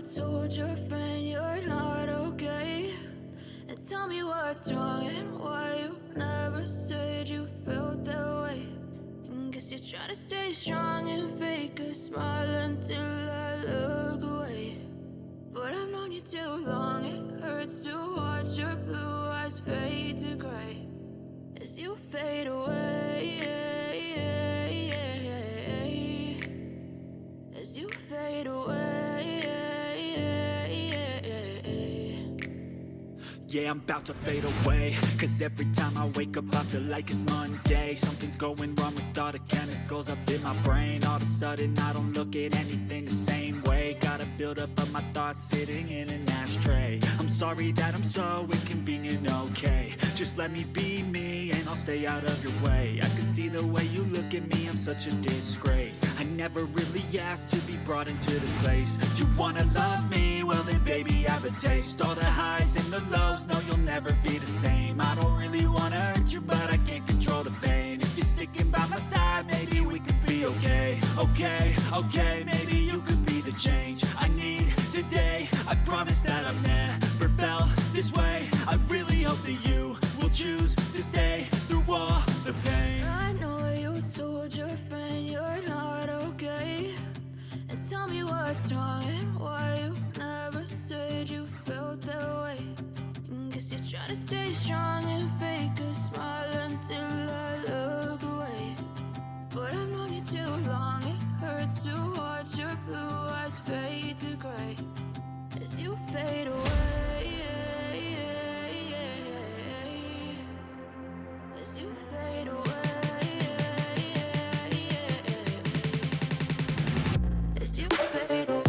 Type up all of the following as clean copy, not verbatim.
told your friend you're not okay, and tell me what's wrong and why you never said you felt that way. And guess you're trying to stay strong and fake a smile until I look away. But I've known you too long, it hurts to watch your blue eyes fade to gray as you fade away, as you fade away. Yeah, I'm about to fade away, cause every time I wake up I feel like it's Monday. Something's going wrong with all the chemicals up in my brain. All of a sudden I don't look at anything the same way. Got a buildup of my thoughts sitting in an ashtray. I'm sorry that I'm so inconvenient, okay. Just let me be me and I'll stay out of your way. I can see the way you look at me, I'm such a disgrace. I never really asked to be brought into this place. You wanna love me? Well then baby, have a taste. All the highs and the lows, no, you'll never be the same. I don't really wanna hurt you, but I can't control the pain. If you're sticking by my side, maybe we could be okay. Okay, maybe you could be the change I need today. I promise that I've never felt this way. I really hope that you will choose to stay through all the pain. I know you told your friend you're not okay, and tell me what's wrong and why you never said you felt that way. And guess you're trying to stay strong and fake a smile until I look away. But I've known you too long, it hurts to watch your blue eyes fade to gray as you fade away, as you fade away. As you fade away.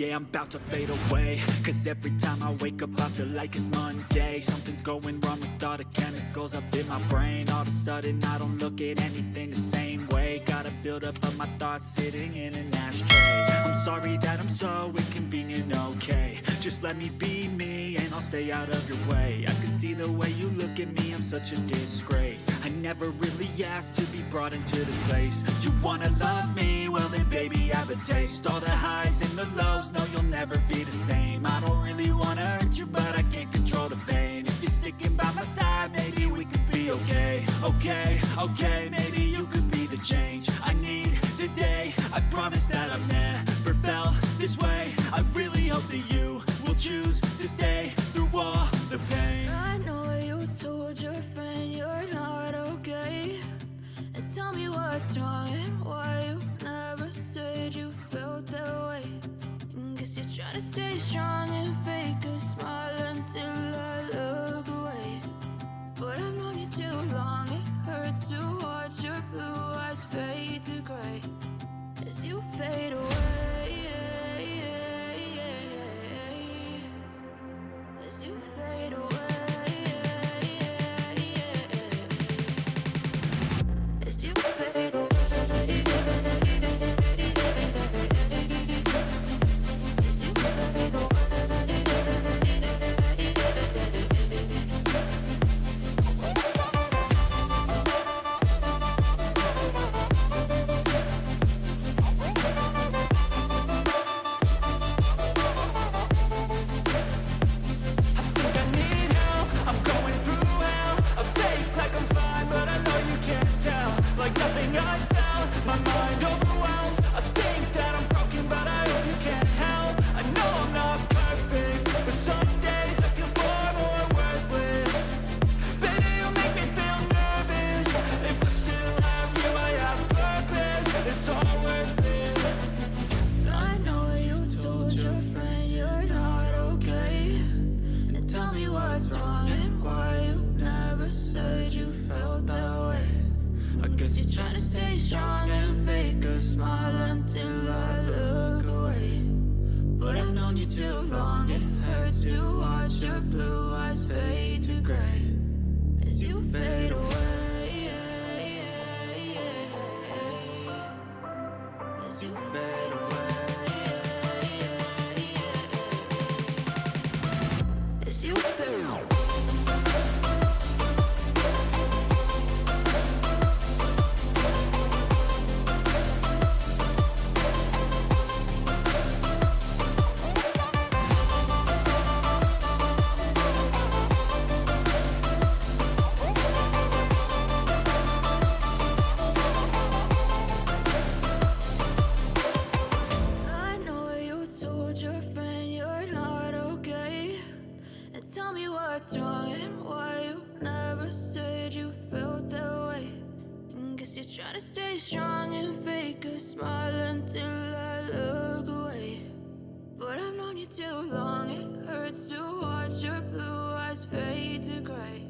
Yeah, I'm about to fade away, cause every time I wake up I feel like it's Monday. Something's going wrong with all the chemicals up in my brain. All of a sudden I don't look at anything the same way. Gotta build up of my thoughts sitting in an ashtray. I'm sorry that I'm so inconvenient, okay. Just let me be me and I'll stay out of your way. I can see the way you look at me, I'm such a disgrace. I never really asked to be brought into this place. You wanna love me? Well then baby, have a taste. All the highs and the lows, no you'll never be the same. I don't really wanna hurt you, but I can't control the pain. If you're sticking by my side, maybe we could be okay. Okay, maybe you could be the change I need today. I promise that I've never felt this way. I really hope that you will choose to stay through all the pain. I know you told your friend you're not okay, and tell me what's wrong and why you never said you felt that way. Guess you're trying to stay strong and fake a smile until I look away. But I've known you too long, it hurts to watch your blue eyes fade to gray as you fade away. As you fade away. As you fade away. Trying to stay strong and fake a smile until I look away. But I've known you too long, it hurts to watch your blue eyes fade to gray as you fade away. As you fade away. As you fade away. Tell me what's wrong and why you never said you felt that way. Guess you're trying to stay strong and fake a smile until I look away. But I've known you too long, it hurts to watch your blue eyes fade to gray.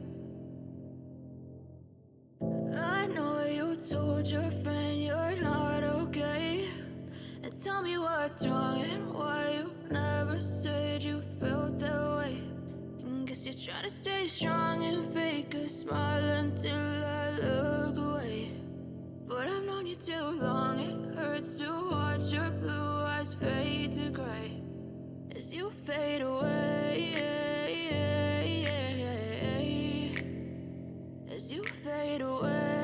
I know you told your friend you're not okay, and tell me what's wrong and why you never said you felt that way. Guess you're trying to stay strong and fake a smile until I look away. But I've known you too long, it hurts to watch your blue eyes fade to gray as you fade away. As you fade away.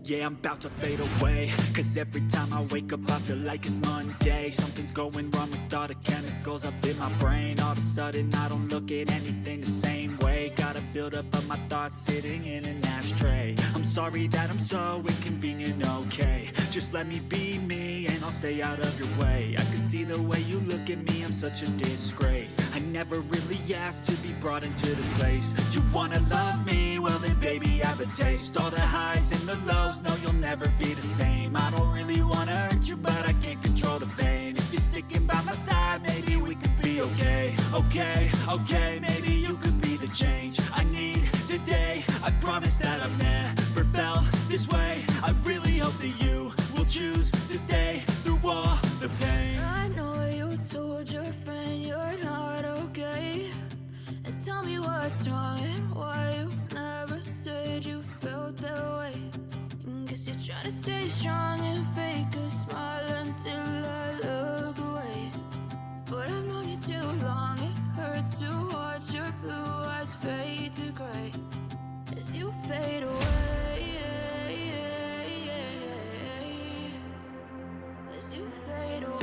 Yeah, I'm about to fade away, cause every time I wake up I feel like it's Monday. Something's going wrong with all the chemicals up in my brain. All of a sudden I don't look at anything the same way. Gotta build up of my thoughts sitting in an ashtray. I'm sorry that I'm so inconvenient, okay. Just let me be me and I'll stay out of your way. I can see the way you look at me, I'm such a disgrace. I never really asked to be brought into this place. You wanna love me? Well then baby, have a taste. All the highs and the lows, no you'll never be the same. I don't really wanna hurt you, but I can't control the pain. If you're sticking by my side, maybe we could be okay. Okay, maybe you could be the change I need today. I promise that I've never felt this way. I really hope that you will choose Trying to stay strong and fake a smile until I look away. But I've known you too long, it hurts to watch your blue eyes fade to gray as you fade away, as you fade away.